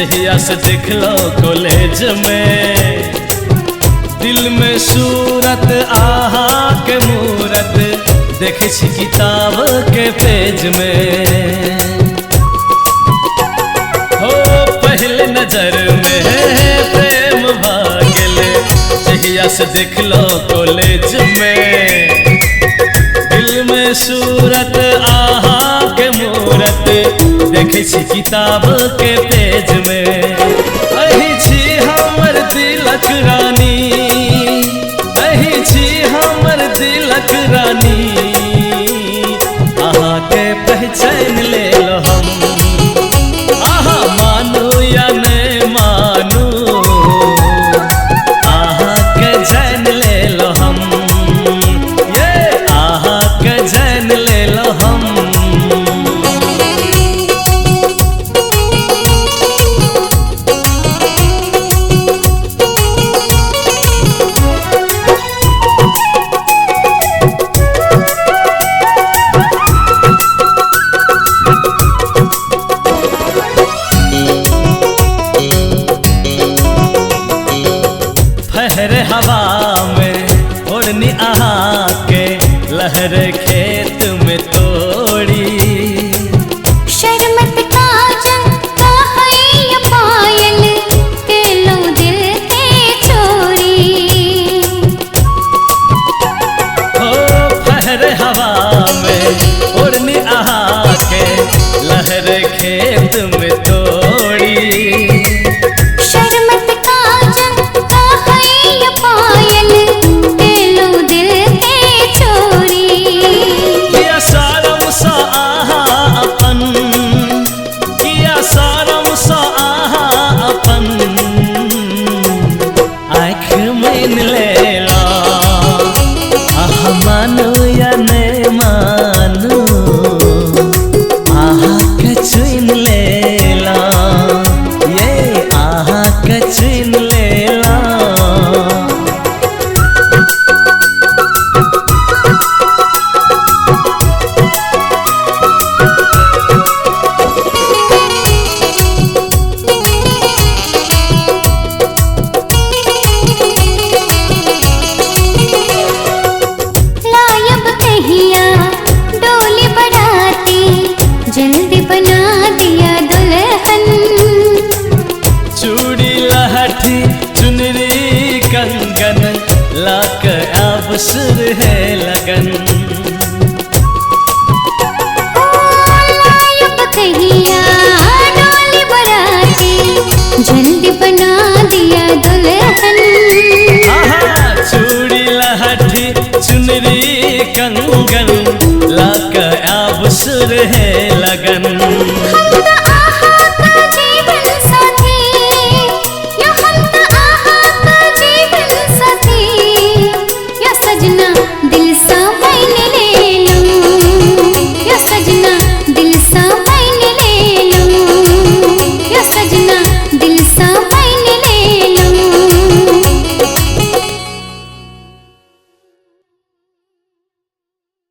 जहिया से देख लो कॉलेज में दिल में सूरत आहा के मूरत देखे छी किताब के पेज में। हो पहले नजर में प्रेम भागल जहिया से देख लो कॉलेज में दिल में सूरत आहा के मूरत देखे छी किताब के पेज में। अही छी हमर दिलक रानी, अही छी हमर दिलक रानी, आहा के पहचान ले लो हम, आहा मानू या नहीं मानू, आहा के जान ले लो हम, ये आहा के जान ले लो हम। फहर हवा में ओढ़नी आहा के लहर खेत में तोड़ी, शर्मत काजल कहाई पायल के लो दिल के चोरी। हो फहर हवा में ओढ़नी आहा के लहर खेत में तोड़ी।